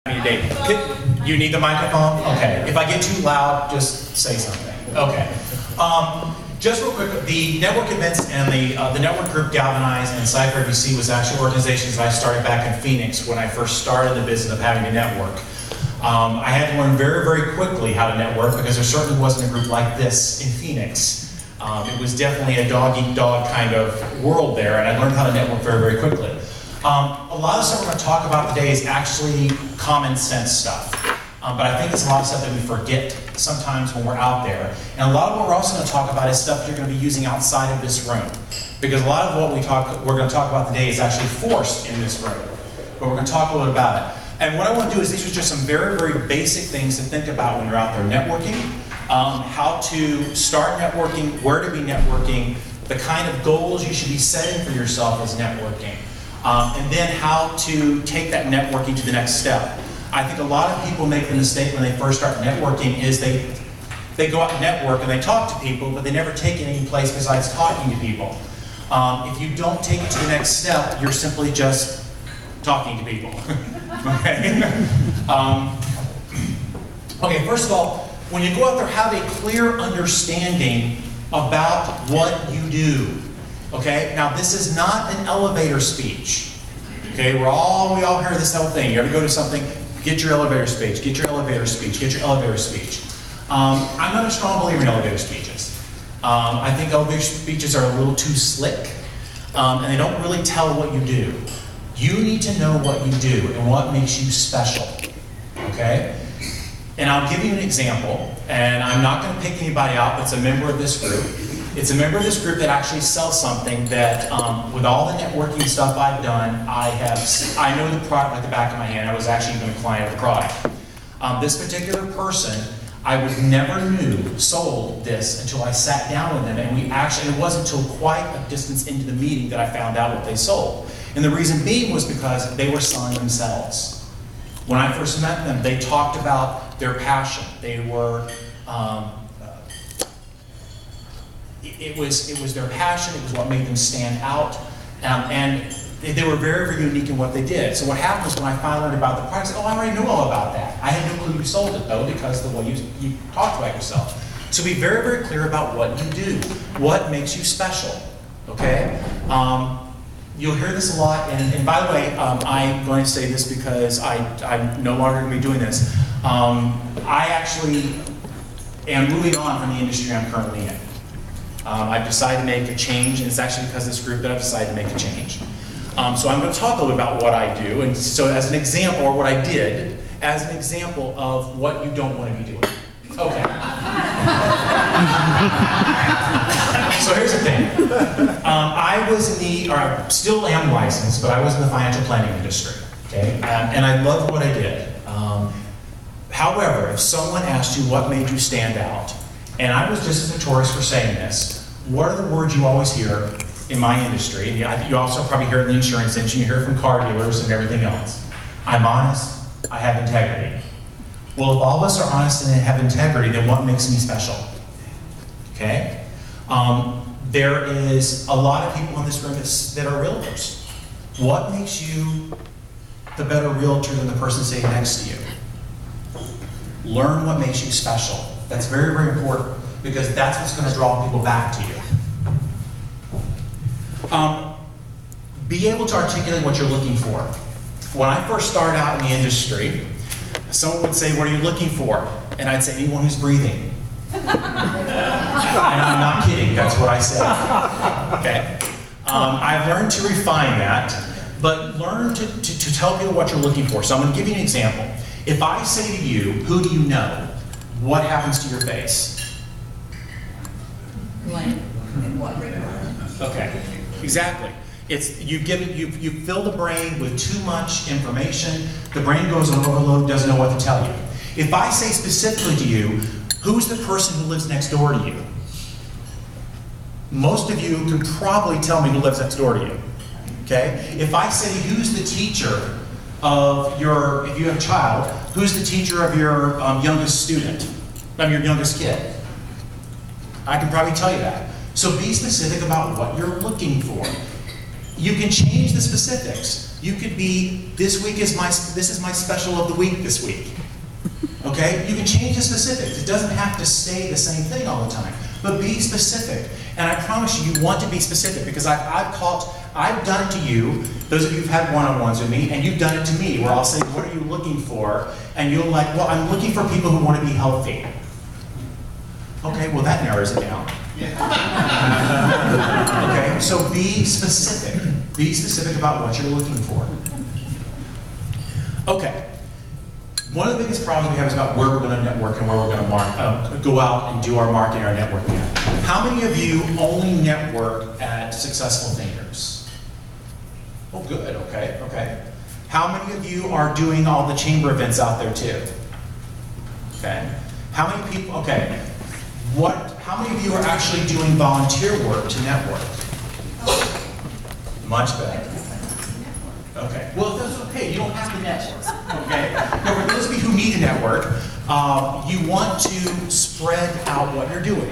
You need the microphone? Okay. If I get too loud, just say something. Okay. Just real quick, the network events and the network group Galvanize and Cypher VC was actually organizations that I started back in Phoenix when I first started the business of having a network. I had to learn very, very quickly how to network because there certainly wasn't a group like this in Phoenix. It was definitely a dog-eat-dog kind of world there, and I learned how to network very, very quickly. A lot of stuff we're going to talk about today is actually common sense stuff. But I think it's a lot of stuff that we forget sometimes when we're out there. And a lot of what we're also going to talk about is stuff you're going to be using outside of this room. Because a lot of what we're going to talk about today is actually forced in this room. But we're going to talk a little about it. And what I want to do is these are just some very, very basic things to think about when you're out there networking. How to start networking, where to be networking, the kind of goals you should be setting for yourself as networking. And then how to take that networking to the next step. I think a lot of people make the mistake when they first start networking is they go out and network and they talk to people, but they never take it any place besides talking to people. If you don't take it to the next step, you're simply just talking to people. Okay? Okay, first of all, when you go out there, have a clear understanding about what you do. Okay, now this is not an elevator speech. Okay, we all hear this whole thing. You ever go to something, get your elevator speech, get your elevator speech, get your elevator speech. I'm not a strong believer in elevator speeches. I think elevator speeches are a little too slick, and they don't really tell what you do. You need to know what you do and what makes you special. Okay? And I'll give you an example, and I'm not going to pick anybody out that's a member of this group. It's a member of this group that actually sells something that, with all the networking stuff I've done, I know the product like the back of my hand. I was actually even a client of the product. This particular person, I would never knew sold this until I sat down with them, and it wasn't until quite a distance into the meeting that I found out what they sold. And the reason being was because they were selling themselves. When I first met them, they talked about their passion. They were. It was their passion, it was what made them stand out, and they were very, very unique in what they did. So what happened was when I finally learned about the product, I said, oh, I already knew all about that. I had no clue you sold it though, because of the way you talked about yourself. So be very, very clear about what you do, what makes you special, okay? You'll hear this a lot, and by the way, I'm going to say this because I'm no longer going to be doing this. I actually am moving on from the industry I'm currently in. I've decided to make a change, and it's actually because of this group that I've decided to make a change. So I'm going to talk a little bit about what I do, and so as an example, or what I did, as an example of what you don't want to be doing. Okay. So here's the thing. I was in I still am licensed, but I was in the financial planning industry, okay? And I loved what I did. However, if someone asked you what made you stand out, and I was just as notorious for saying this, what are the words you always hear in my industry? And you also probably hear it in the insurance industry, you hear it from car dealers and everything else. I'm honest, I have integrity. Well, if all of us are honest and have integrity, then what makes me special? Okay? There is a lot of people in this room that are realtors. What makes you the better realtor than the person sitting next to you? Learn what makes you special. That's very, very important because that's what's going to draw people back to you. Be able to articulate what you're looking for. When I first started out in the industry, someone would say, what are you looking for? And I'd say, anyone who's breathing. And I'm not kidding, that's what I said. Okay. I've learned to refine that, but learn to tell people what you're looking for. So I'm going to give you an example. If I say to you, who do you know? What happens to your face? Blank. In what regard? Okay, exactly. You fill the brain with too much information. The brain goes on overload, doesn't know what to tell you. If I say specifically to you, who's the person who lives next door to you? Most of you can probably tell me who lives next door to you. Okay? If I say who's the teacher of if you have a child, who's the teacher of your youngest student, of your youngest kid? I can probably tell you that. So be specific about what you're looking for. You can change the specifics. You could be, this is my special of the week this week. Okay? You can change the specifics. It doesn't have to stay the same thing all the time. But be specific. And I promise you, you want to be specific because I've done it to you, those of you who've had one-on-ones with me, and you've done it to me, where I'll say, what are you looking for? And you'll like, well, I'm looking for people who want to be healthy. Okay, well that narrows it down. Okay, so be specific. Be specific about what you're looking for. Okay. One of the biggest problems we have is about where we're going to network and where we're going to go out and do our marketing, our networking at. How many of you only network at Successful Thinkers? Oh, good. Okay. Okay. How many of you are doing all the chamber events out there too? Okay. How many people? Okay. How many of you are actually doing volunteer work to network? Much better. Okay. Well, that's okay. You don't have to network. Okay. Now, for those of you who need to network, you want to spread out what you're doing.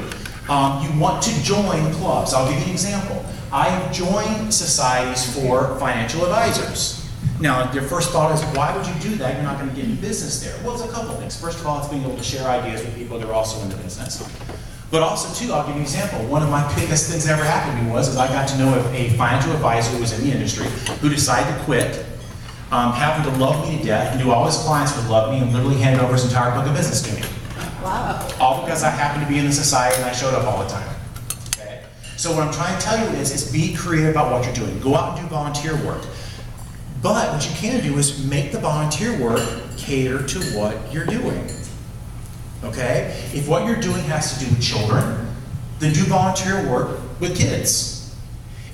You want to join clubs. I'll give you an example. I have joined societies for financial advisors. Now, your first thought is, why would you do that? You're not going to get any business there. Well, it's a couple of things. First of all, it's being able to share ideas with people that are also in the business. But also, too, I'll give you an example. One of my biggest things that ever happened to me was I got to know a financial advisor who was in the industry who decided to quit, happened to love me to death, knew all his clients would love me, and literally handed over his entire book of business to me. Wow. All because I happened to be in the society and I showed up all the time. Okay? So what I'm trying to tell you is be creative about what you're doing. Go out and do volunteer work. But what you can do is make the volunteer work cater to what you're doing. Okay? If what you're doing has to do with children, then do volunteer work with kids.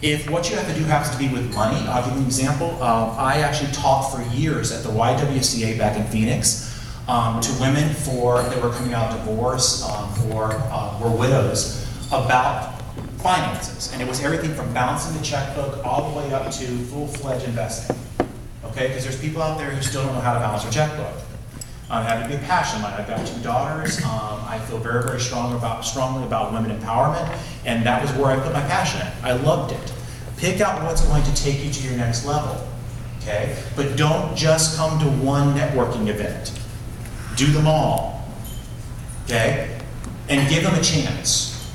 If what you have to do has to be with money, I'll give you an example. I actually taught for years at the YWCA back in Phoenix to women that were coming out of divorce or were widows about finances. And it was everything from balancing the checkbook all the way up to full-fledged investing. Okay? Because there's people out there who still don't know how to balance their checkbook. I have a big passion. I've got 2 daughters. I feel very, very strongly about women empowerment, and that was where I put my passion in. I loved it. Pick out what's going to take you to your next level, okay? But don't just come to one networking event. Do them all, okay? And give them a chance.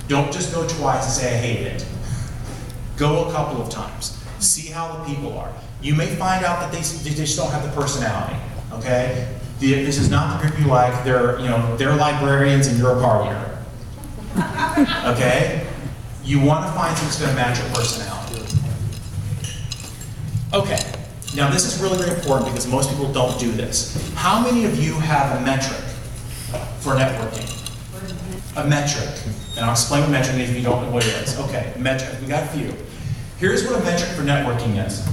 Don't just go twice and say, I hate it. Go a couple of times. See how the people are. You may find out that they just don't have the personality, okay? This is not the group you like. They're librarians and you're a partier. Okay? You want to find something that's going to match your personality. Okay. Now this is really, really important because most people don't do this. How many of you have a metric for networking? A metric. And I'll explain what metric is if you don't know what it is. Okay, metric. We got a few. Here's what a metric for networking is.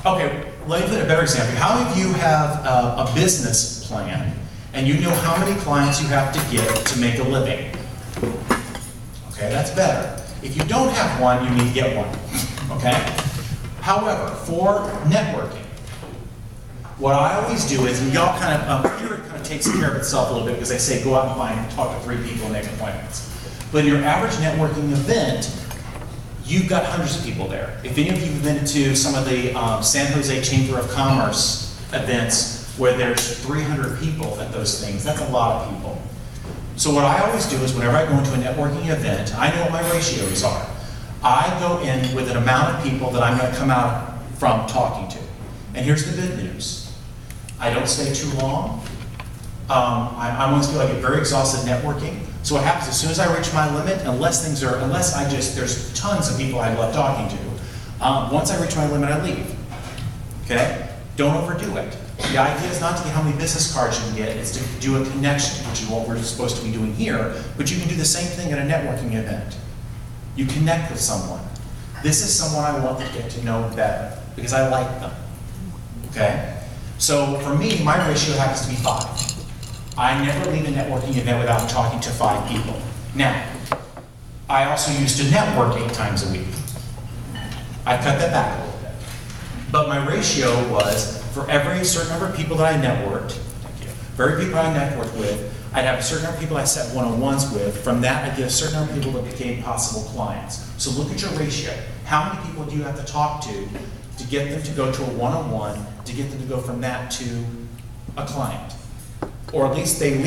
Okay. Let me put a better example. How many of you have a business plan and you know how many clients you have to get to make a living? Okay, that's better. If you don't have one, you need to get one. Okay? However, for networking, what I always do is, and y'all kind of, here it kind of takes care of itself a little bit because they say go out and talk to 3 people and make appointments. But in your average networking event, you've got hundreds of people there. If any of you have been to some of the San Jose Chamber of Commerce events where there's 300 people at those things, that's a lot of people. So what I always do is whenever I go into a networking event, I know what my ratios are. I go in with an amount of people that I'm going to come out from talking to. And here's the good news. I don't stay too long. I always feel like I get very exhausted networking. So what happens as soon as I reach my limit, there's tons of people I love talking to. Once I reach my limit, I leave. Okay? Don't overdo it. The idea is not to get how many business cards you can get, it's to do a connection, which is what we're supposed to be doing here, but you can do the same thing at a networking event. You connect with someone. This is someone I want to get to know better, because I like them. Okay? So for me, my ratio happens to be 5. I never leave a networking event without talking to 5 people. Now, I also used to network 8 times a week. I cut that back a little bit. But my ratio was, for every certain number of people that I networked, for every people I networked with, I'd have a certain number of people I set one-on-ones with. From that, I'd get a certain number of people that became possible clients. So look at your ratio. How many people do you have to talk to to get them to go to a one-on-one, to get them to go from that to a client. Or at least they